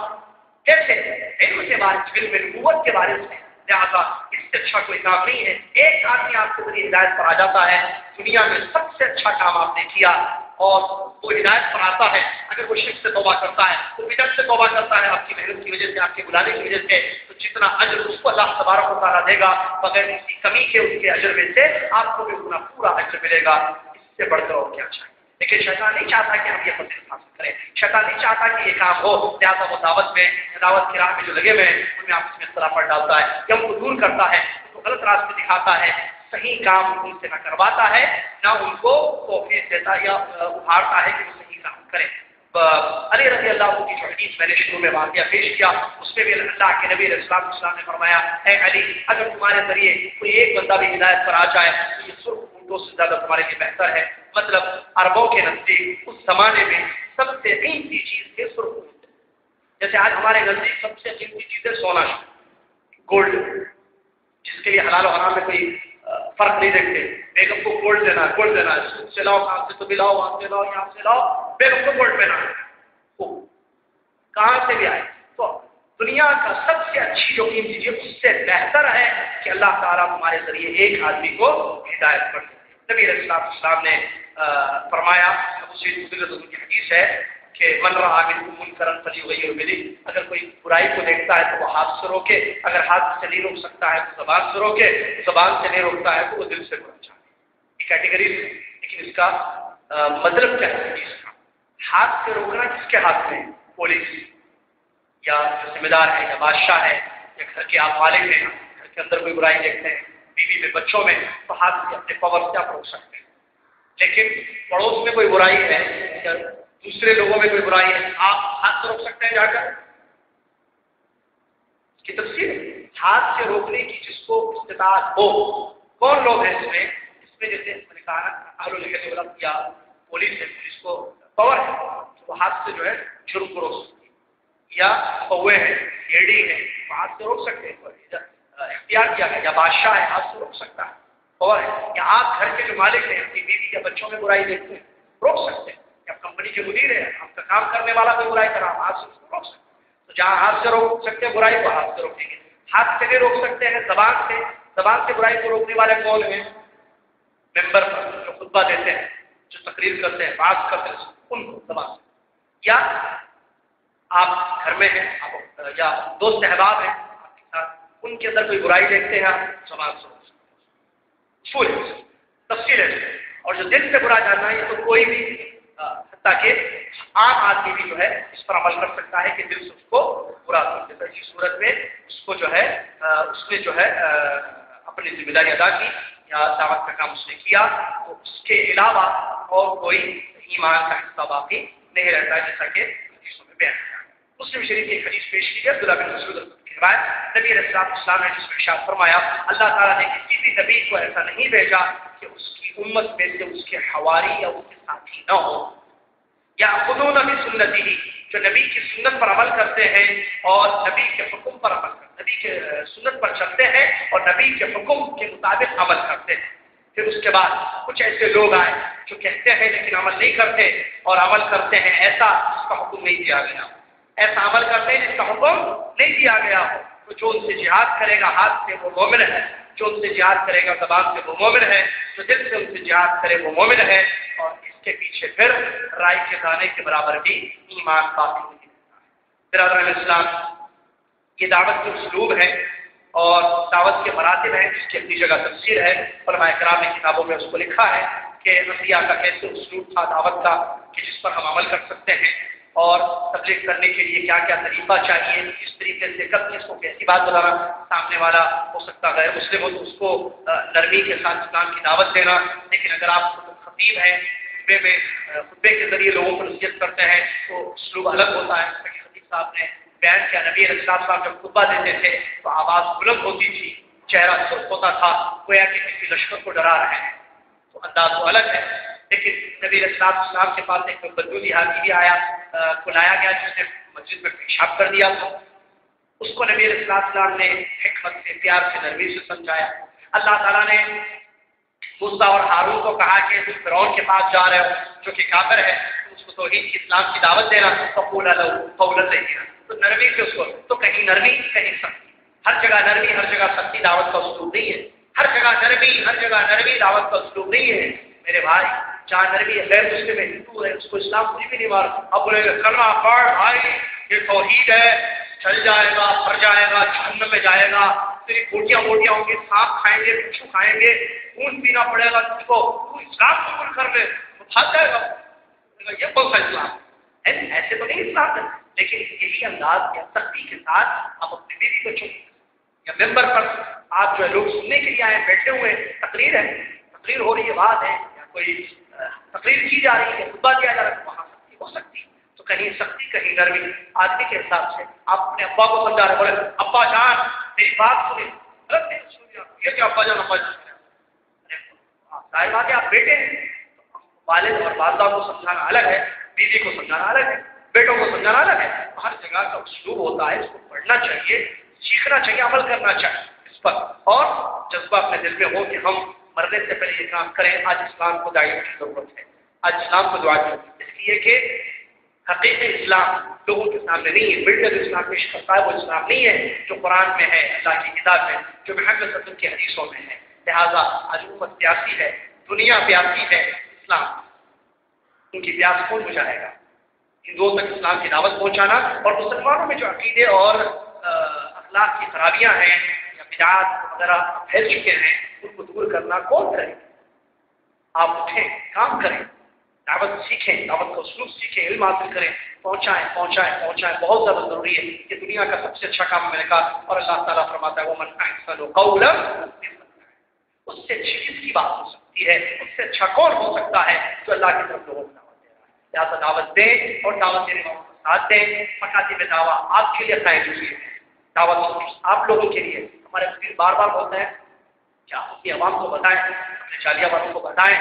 کیسے؟ علم کے وارث، علم نبوت کے وارث ہیں. لہٰذا اس سے اچھا کوئی کام نہیں ہے. ایک آدمی آپ کے ذریعے ہدایت پر آ جاتا ہے، دنیا میں سب سے اچھا کام آپ نے کیا. اور وہ ہدایت پر آتا ہے، اگر وہ شرک سے توبہ کرتا ہے، وہ بدعت سے توبہ کرتا ہے، آپ کی محنت کی وجہ سے، آپ کے بلانے کی وجہ سے، تو جتنا اجر اس کو اللہ تبارک و تعالیٰ دے گا بغیر کسی کمی کے اس کے اجر میں سے آپ کو بھی اتنا پورا اجر ملے گا. اس سے بڑھ کر اور کیا چاہیے؟ لیکن شیطان نہیں چاہتا کہ ہم یہ فضیلت حاصل کریں. شیطان نہیں چاہتا کہ یہ کام ہو. لہٰذا وہ دعوت کی راہ میں جو لگے ہوئے ہیں ان میں آپس میں اختلافات ڈالتا ہے، یا ان کو دور کرتا ہے، ان کو غلط راستے دکھاتا ہے، صحیح کام ان سے نہ کرواتا ہے، نہ ان کو توفیق دیتا یا ابھارتا ہے کہ وہ صحیح کام کریں. علی رضی اللہ عنہ کی جو حدیث میں نے شروع میں واقعہ پیش کیا، اس میں بھی اللہ کے نبی علیہ السلام نے فرمایا، اے علی، اگر تمہارے ذریعے کوئی ایک بندہ بھی ہدایت پر آ جائے تو یہ سرخ اونٹوں سے زیادہ تمہارے لیے بہتر ہے. مطلب عربوں کے نزدیک اس زمانے میں سب سے قیمتی چیز تھے سرخ اونٹ. جیسے آج ہمارے نزدیک سب سے قیمتی چیز ہے سونا، گولڈ، جس کے لیے حلال و حرام میں کوئی فرق نہیں دیکھتے. بیگم کو گولڈ دینا ہے، سود سے لاؤ، کہاں سے تو بھی لاؤ، وہاں سے لاؤ، یہاں سے لاؤ، بیگم کو گولڈ پہنا ہے. کہاں سے بھی آئے؟ تو دنیا کا سب سے اچھی جو قیمتی چیز، اس سے بہتر ہے کہ اللہ تعالیٰ تمہارے ذریعے ایک آدمی کو ہدایت کر دے. نبی علیہ السلام نے فرمایا، کی حدیث ہے کہ من رأى منکم منکرا فلیغیرہ بیدہ، اگر کوئی برائی کو دیکھتا ہے تو وہ ہاتھ سے روکے، اگر ہاتھ سے نہیں روک سکتا ہے تو زبان سے روکے، زبان سے نہیں روکتا ہے تو وہ دل سے برا چاہے. یہ کیٹیگریز ہے، لیکن اس کا مطلب کیا ہے؟ اس کا ہاتھ سے روکنا کس کے ہاتھ میں؟ پولیس یا جو ذمہ دار ہے، یا بادشاہ ہے، یا گھر کے آپ مالک ہیں، گھر کے اندر کوئی برائی دیکھتے ہیں، بیوی میں، بچوں میں، تو ہاتھ سے اپنے پاور سے آپ روک سکتے ہیں. لیکن پڑوس میں کوئی برائی ہے یا دوسرے لوگوں میں کوئی برائی ہے، آپ ہاتھ سے روک سکتے ہیں جا کر؟ اس کی تفصیل ہاتھ سے روکنے کی جس کو استطاعت ہو. کون لوگ ہیں اس میں جیسے میں نے کہا نا، یا پولیس ہے، پولیس کو پاور ہے، وہ ہاتھ سے جو ہے جرم کو روک سکتے ہیں. یا کوے ہیں، ایڈی ہے، ہاتھ سے روک سکتے ہیں، اختیار کیا ہے. یا بادشاہ ہے، ہاتھ سے روک سکتا ہے، پاور ہے. یا آپ گھر کے جو مالک ہیں، اپنی بیوی یا بچوں میں برائی دیکھتے ہیں، روک سکتے ہیں. یا کمپنی کے مدیر ہیں، آپ کا کام کرنے والا کوئی برائی کرا، ہاتھ سے اس کو روک سکتے ہیں. تو جہاں ہاتھ سے روک سکتے ہیں برائی کو ہاتھ سے روکیں گے. ہاتھ سے نہیں روک سکتے ہیں زبان سے برائی کو روکنے والے کون ہیں؟ ممبر پر جو خطبہ دیتے ہیں، جو تقریر کرتے ہیں، بات کرتے ہیں، ان کو زبان سے. یا آپ گھر میں ہیں، آپ یا دوست احباب ہیں آپ کے ساتھ، ان کے اندر کوئی برائی دیکھتے ہیں، آپ زبان سے روک سکتے ہیں. فل تفصیل ہے. اور جو دل سے برا جاننا ہے تو کوئی بھی، تاکہ عام آدمی بھی جو ہے اس پر عمل کر سکتا ہے کہ دل سے اس کو برا کر دیتا ہے. اس صورت میں اس کو جو ہے اس نے جو ہے اپنی ذمہ داری ادا کی یا دعوت کا کام اس نے کیا، تو اس کے علاوہ اور کوئی ایمان کا حصہ باقی نہیں رہتا ہے، جیسا کہ حدیثوں میں بیان کیا. مسلم شریف کی ایک حدیث پیش کی ہے، عبداللہ بن مسعود کی روایت، نبی علیہ السلام نے جس میں ارشاد فرمایا، اللہ تعالیٰ نے کسی بھی نبی کو ایسا نہیں بھیجا کہ اس کی امت میں سے اس کے حواری یا اس کے ساتھی نہ ہو، یا خودوں نبی سنتی ہی، جو نبی کی سنت پر عمل کرتے ہیں اور نبی کے حکم پر عمل کرتے ہیں، نبی کے سنت پر چلتے ہیں اور نبی کے حکم کے مطابق عمل کرتے ہیں. پھر اس کے بعد کچھ ایسے لوگ آئے جو کہتے ہیں لیکن عمل نہیں کرتے، اور عمل کرتے ہیں ایسا جس کا حکم نہیں دیا گیا، ایسا عمل کرتے ہیں جس کا حکم نہیں دیا گیا ہو. تو جو ان سے جہاد کرے گا ہاتھ سے وہ مومن ہے، جو ان سے جہاد کرے گا زبان سے وہ مومن ہے، جو دل سے ان سے جہاد کرے وہ مومن ہے. اور اس کے پیچھے پھر رائی کے دانے کے برابر بھی ایمان باقی نہیں رہتا ہے. برادران اسلام، یہ دعوت کے اسلوب ہے اور دعوت کے مراتب ہیں، جس کی اپنی جگہ تفسیر ہے. علماء کرام نے کتابوں میں اس کو لکھا ہے. کہ انبیاء کا کیسے اسلوب تھا دعوت کا کہ جس پر ہم عمل کر سکتے ہیں، اور تبلیغ کرنے کے لیے کیا کیا طریقہ چاہیے، کس طریقے سے کب کس کو کیسی بات بتانا، سامنے والا ہو سکتا غیر مسلم ہو تو اس کو نرمی کے ساتھ اسلام کی دعوت دینا، لیکن اگر آپ خطیب ہیں خطبے کے ذریعے لوگوں کو نصیحت کرتے ہیں تو اسلوب الگ ہوتا ہے۔ جیسا کہ خطیب صاحب نے بیان کیا، نبی علیہ السلام صاحب جب خطبہ دیتے تھے تو آواز بلند ہوتی تھی، چہرہ سرخ ہوتا تھا، گویا کہ کسی لشکر کو ڈرا رہے ہیں، تو انداز تو الگ ہے۔ لیکن نبی علیہ السلام کے پاس ایک بدبودی حاجی بھی آیا، بلایا گیا، جس نے مسجد میں پیشاب کر دیا تھا، اس کو نبی علیہ السلام نے حکمت سے، پیار سے، نرمی سے سمجھایا۔ اللہ تعالیٰ نے موسیٰ اور ہارون کو کہا کہ تم فرعون کے پاس جا رہے ہو جو کہ کافر ہے، اس کو توحید کی اسلام کی دعوت دینا، فقولا لہ قولا لینا، تو نرمی سے اس کو، تو کہیں نرمی کہیں سختی، ہر جگہ نرمی ہر جگہ سختی دعوت کا اسلوب نہیں ہے، ہر جگہ نرمی دعوت کا اسلوب نہیں ہے میرے بھائی۔ جہاں نرمی غیر مسلم ہے، ہندو ہے، اس کو اسلام کوئی بھی نہیں مار، اب بولے گا کلمہ پڑھ بھائی یہ توحید ہے، چل جائے گا، مر جائے گا، جہنم میں جائے گا، تیری بوٹیاں ہوں گی، سانپ کھائیں گے، بچھو کھائیں گے، خون پینا پڑے گا تجھ کو، تو اسلام قبول کر لے، تو بھاگ جائے گا۔ یہ کون سا اسلام ہے؟ ایسے تو نہیں اسلام ہے، لیکن یہی انداز یا سختی کے ساتھ آپ اپنی بیوی کو چھوڑیں، یا ممبر پر آپ جو ہے لوگ سننے کے لیے آئے بیٹھے ہوئے، تقریر ہو رہی ہے، بات ہے یا کوئی تقریر کی جا رہی ہے، خطبہ دیا جا رہا ہے، وہاں سختی ہو سکتی ہے، تو کہیں سختی کہیں نرمی آدمی کے حساب سے۔ آپ اپنے ابا کو سمجھا رہے، بولے ابا جان میری بات سنیں، غلط نہیں سنیا، یہ کیا ابا جان ظاہر بات ہے آپ بیٹے ہیں، والد اور والدہ کو سمجھانا الگ ہے، بیوی کو سمجھانا الگ ہے، بیٹوں کو سمجھانا الگ ہے، ہر جگہ کا اسلوب ہوتا ہے، اس کو پڑھنا چاہیے، سیکھنا چاہیے، عمل کرنا چاہیے اس پر، اور جذبہ اپنے دل میں ہو کہ ہم مرنے سے پہلے یہ کام کریں۔ آج اسلام کو داعیوں کی ضرورت ہے، آج اسلام کو دعا کی، اس لیے کہ حقیقی اسلام لوگوں کے سامنے نہیں ہے، ملٹر اسلام پیش کرتا ہے وہ اسلام نہیں ہے جو قرآن میں ہے، اللہ کی کتاب میں، جو محمد صلی اللہ علیہ وسلم کی حدیثوں میں ہے۔ لہٰذا آج امت پیاسی ہے، دنیا پیاسی ہے، اسلام ان کی پیاس کون بجھائے گا؟ ہندوؤں تک اسلام کی دعوت پہنچانا، اور مسلمانوں میں جو عقیدے اور اخلاق کی خرابیاں ہیں یا بدعات وغیرہ پھیل چکے ہیں ان کو دور کرنا کون کرے؟ آپ اٹھیں، کام کریں، دعوت سیکھیں، دعوت کا اسلوب سیکھیں، علم حاصل کریں، پہنچائیں، بہت زیادہ ضروری ہے۔ یہ دنیا کا سب سے اچھا کام میں نے کہا، اور اللہ تعالیٰ فرماتا ہے وَمَنْ أَحْسَنُ قَوْلًا، اس سے اچھی کس کی بات ہو سکتی ہے، اس سے اچھا کون ہو سکتا ہے جو اللہ کی طرف لوگوں کو دعوت دے رہا ہے۔ لہٰذا دعوت دیں، اور دعوت دینے والوں کو ساتھ دیں۔ مکاتب دعویٰ آپ کے لیے قائم ہوئی ہے، دعوت آپ لوگوں کے لیے۔ ہمارے وزیر بار بار بولتے ہیں کیا اپنی عوام کو بتائیں، اپنے چالیہ والوں کو بتائیں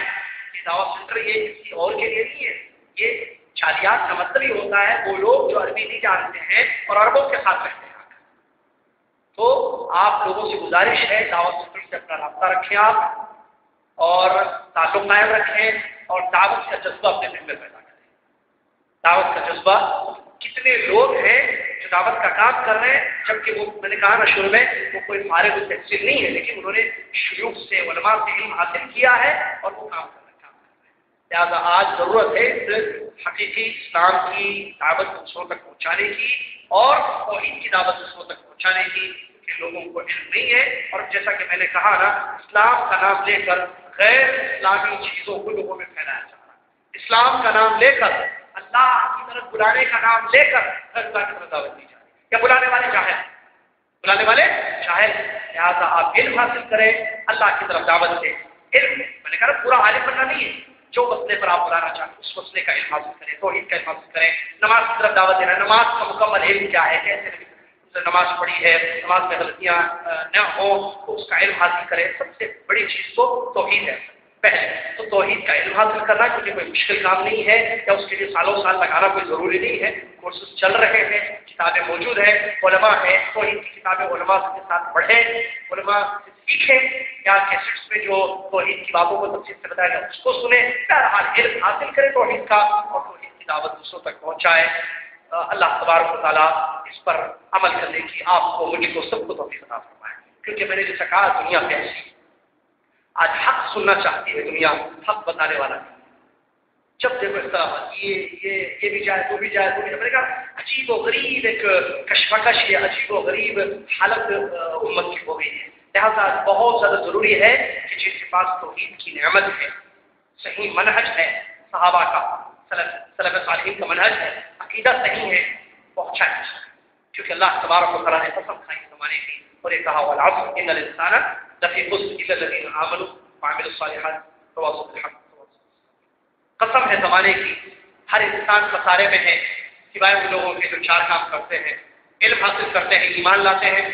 کہ دعوت سینٹر یہ کسی اور کے لیے نہیں ہے، یہ چالیات کا مطلب ہی ہوتا ہے وہ لوگ جو عربی نہیں جانتے ہیں اور عربوں کے ساتھ رہتے ہیں۔ تو آپ لوگوں سے گزارش ہے دعوت سینٹر سے اپنا رابطہ رکھیں آپ، اور تعلق قائم رکھیں، اور دعوت کا جذبہ اپنے دل میں پیدا کریں۔ دعوت کا جذبہ، کتنے لوگ ہیں جو دعوت کا کام کر رہے ہیں، جبکہ وہ میں نے کہا نا شروع میں وہ کوئی فارغ التحصیل نہیں ہے، لیکن انہوں نے شیوخ سے، علماء سے علم حاصل کیا ہے اور وہ کام کر رہے ہیں۔ لہٰذا آج ضرورت ہے صرف حقیقی اسلام کی دعوت دوسروں تک پہنچانے کی، اور توحید کی دعوت دوسروں تک پہنچانے کی، کہ لوگوں کو علم نہیں ہے، اور جیسا کہ میں نے کہا نا اسلام کا نام لے کر غیر اسلامی چیزوں کو لوگوں میں پھیلایا جا رہا ہے، اسلام کا نام لے کر، اللہ کی طرف بلانے کا نام لے کر اللہ کی طرف دعوت دی جا رہی ہے۔ کیا بلانے والے جاہل؟ لہٰذا آپ علم حاصل کریں، اللہ کی طرف دعوت دیں۔ علم میں نے کہا پورا عالم بننا نہیں ہے، جو مسئلے پر آپ بلانا چاہتے ہیں اس مسئلے کا علم حاصل کریں، توحید کا علم حاصل کریں۔ نماز کی طرف دعوت دینا، نماز کا مکمل علم کیا ہے، کیسے نماز پڑھی ہے، نماز میں غلطیاں نہ ہوں تو اس کا علم حاصل کریں۔ سب سے بڑی چیز تو توحید ہے، پہلے تو توحید کا علم حاصل کرنا، کیونکہ کوئی مشکل کام نہیں ہے، یا اس کے لیے سالوں سال لگانا کوئی ضروری نہیں ہے، کورسز چل رہے ہیں، کتابیں موجود ہیں، علماء ہیں، توحید کی کتابیں علماء کے ساتھ پڑھیں، علماء سے سیکھیں، یا کیسٹس میں جو توحید کی باتوں کو تفصیل سے بتایا گیا اس کو سنیں، بہرحال علم حاصل کریں توحید کا، اور توحید کی دعوت دوسروں تک پہنچائیں۔ اللہ تبارک و تعالیٰ اس پر عمل کرنے کی آپ کو، مجھے کو، سب کو توفیق عطا فرمائے، کیونکہ میں نے جیسا کہا دنیا کیسی آج حق سننا چاہتی ہے، دنیا حق بتانے والا نہیں۔ جب دیکھو اس طرح یہ بھی جائے وہ بھی جائے وہ بھی جائے، میں نے کہا عجیب و غریب ایک کشمکش ہے، عجیب و غریب حالت امت کی ہو گئی ہے۔ لہٰذا بہت زیادہ ضروری ہے کہ جس کے پاس توحید کی نعمت ہے، صحیح منہج ہے صحابہ کا، سلف صالحین کا منہج ہے، عقیدہ صحیح ہے، پہنچا ہے، کیونکہ اللہ تبارک و تعالیٰ نے قسم کھائی زمانے کی اور یہ کہا والعصر ان الانسان لفی خسر الا الذین آمنوا وعملوا الصالحات تواصوا بالحق وتواصوا بالصبر۔ قسم ہے زمانے کی، ہر انسان خسارے میں ہے سوائے ان لوگوں کے جو چار کام کرتے ہیں، علم حاصل کرتے ہیں، ایمان لاتے ہیں،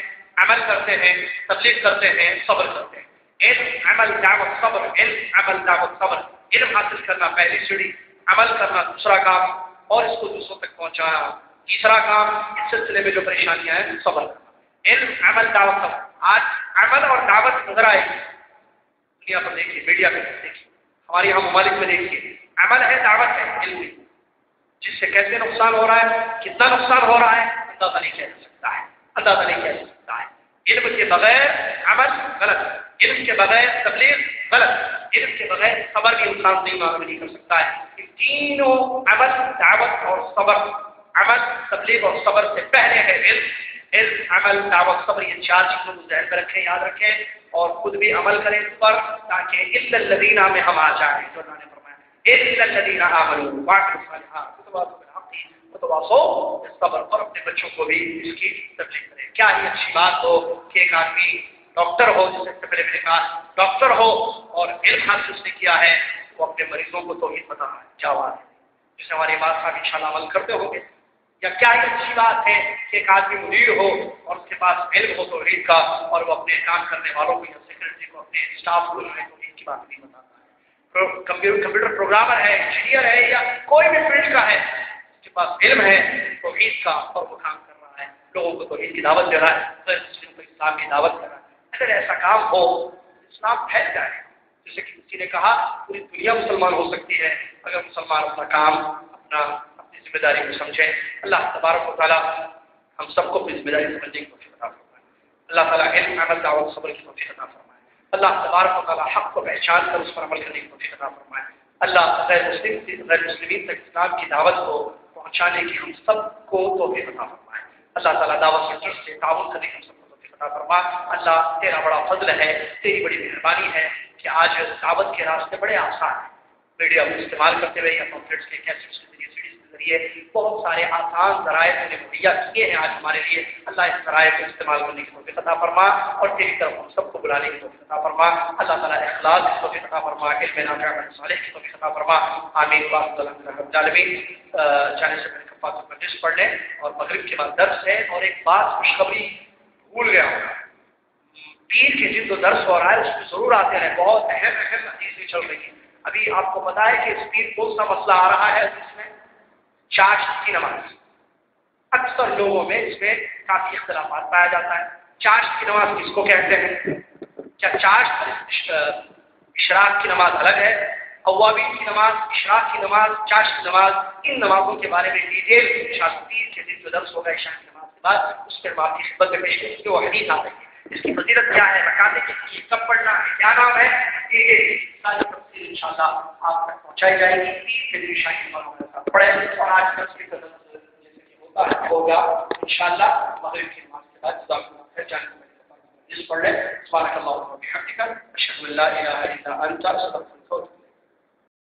عمل کرتے ہیں، تبلیغ کرتے ہیں، صبر کرتے ہیں۔ علم، عمل، دعوت، صبر، علم، عمل، دعوت، صبر۔ علم حاصل کرنا پہلی سیڑھی، عمل کرنا دوسرا کام، اور اس کو دوسروں تک پہنچانا تیسرا کام۔ اس سلسلے میں جو پریشانیاں ہیں صبر کرنا، علم، عمل، دعوت، صبر۔ آج عمل اور دعوت نظر آئے گی دنیا پر، دیکھیے میڈیا پہ دیکھیے، ہمارے یہاں ممالک میں دیکھیے، عمل ہے، دعوت ہے، علم نہیں، جس سے کیسے نقصان ہو رہا ہے، کتنا نقصان ہو رہا ہے اندازہ نہیں کیا جا سکتا ہے، اندازہ نہیں کیا جا سکتا ہے۔ علم کے بغیر عمل غلط، علم کے بغیر تبلیغ غلط، علم کے بغیر صبر بھی انسان نہیں کر سکتا ہے۔ ان تینوں عمل، دعوت اور صبر، عمل، تبلیغ اور صبر سے پہلے ہے علم۔ علم، عمل، دعوت، صبر، یہ چار چیزوں کو ذہن میں رکھیں، یاد رکھیں، اور خود بھی عمل کریں اس پر، تاکہ الا الذین میں ہم آ جائیں جو اللہ نے فرمایا الا الذین آمنوا وعملوا الصالحات وتواصوا بالحق وتواصوا بالصبر، اور اپنے بچوں کو بھی اس کی تبلیغ کریں۔ کیا ہی اچھی بات ہو کہ ایک آدمی ڈاکٹر ہو، جس سے پہلے میں نے کہا ڈاکٹر ہو اور علم حاصل اس نے کیا ہے، وہ اپنے مریضوں کو توحید بتا رہا ہے، کیا بات ہے، جسے ہمارے بات صاحب انشاءاللہ عمل کرتے ہوں گے۔ یا کیا ہی اچھی بات ہے کہ ایک آدمی مدیر ہو اور اس کے پاس علم ہو توحید کا، اور وہ اپنے کام کرنے والوں کو یا سیکرٹری کو، اپنے اسٹاف کو توحید کی بات نہیں بتاتا ہے۔ کمپیوٹر پروگرامر ہے، انجینئر ہے، یا کوئی بھی فیلڈ کا ہے، اس کے پاس علم ہے توحید کا اور وہ کام کر رہا ہے، لوگوں کو توحید کی دعوت دے رہا ہے، غیر مسلم کو اسلام کی دعوت دے رہا ہے۔ اگر ایسا کام ہو اسلام پھیل جائے، جیسے کہ کسی نے کہا پوری دنیا مسلمان ہو سکتی ہے اگر مسلمان اپنا کام، اپنی ذمہ داری کو سمجھے۔ اللہ تبارک و تعالیٰ ہم سب کو اپنی ذمہ داری سمجھنے کی توفیق عطا فرمائے۔ اللہ تعالیٰ علم، عمل، دعوت، صبر کی توفیق عطا فرمائے۔ اللہ تبارک و تعالیٰ حق کو پہچان کر اس پر عمل کرنے کی توفیق عطا فرمائے۔ اللہ غیر مسلمین تک اسلام کی دعوت کو پہنچانے کی ہم سب کو توفیق عطا فرمائے۔ اللہ تعالیٰ دعوت سینٹر سے تعاون کرنے کی ہم سب کو توفیق عطا فرما۔ اللہ تیرا بڑا فضل ہے، تیری بڑی مہربانی ہے کہ آج دعوت کے راستے بڑے آسان ہیں، میڈیا کو استعمال کرتے ہوئے یا پمفلیٹس کے کیسٹس کے ذریعے، سیڈیز کے ذریعے بہت سارے آسان ذرائع نے مہیا کیے ہیں آج ہمارے لیے۔ اللہ اس ذرائع کو استعمال کرنے کی توفیق عطا فرما اور تیری طرف ہم سب کو بلانے کی توفیق عطا فرما۔ اللہ تعالیٰ اخلاص کی توفیق عطا فرما، علم نافع عمل صالح کی توفیق عطا فرما۔ آمین وآخر دعوانا رب العالمین۔ جانے سے پہلے کفارۃ المجلس پڑھ لیں، اور مغرب کے بعد درس ہے، اور ایک بات خوشخبری بھول گیا ہوں، پیر کے جن کو درس ہو رہا ہے اس میں ضرور آتے رہے، بہت اہم حدیثیں چل رہی ہیں۔ ابھی آپ کو پتا ہے کہ اس پیر کون سا مسئلہ آ رہا ہے اس میں؟ چاشت کی نماز۔ اکثر لوگوں میں اس میں کافی اختلافات پایا جاتا ہے۔ چاشت کی نماز کس کو کہتے ہیں؟ کیا چاشت اشراق کی نماز الگ ہے؟ اوابین کی نماز، اشراق کی نماز، چاشت کی نماز، ان نمازوں کے بارے میں ڈیٹیل پیر کے دن جو درس ہوگا عشاء کی نماز کے بعد، اس پر آپ کی خدمت میں پیش کریں کہ وہ حدیث آ رہی ہے، اس کی فضیلت کیا ہے، رکعتیں کتنی، کب پڑھنا ہے، کیا نام ہے، یہ ساری تفصیل انشاءاللہ آپ تک پہنچائی جائے گی۔ پیر کے دن عشاء کی نماز کے ساتھ پڑھیں، اور آج تفصیل کا جیسے کہ ہوگا انشاءاللہ مغرب کی نماز کے بعد جزاک اللہ خیر، جانے کو جس پڑھ لیں۔ سبحانک اللہم و بحمدک، اشہد ان لا الہ الا انت، استغفرک۔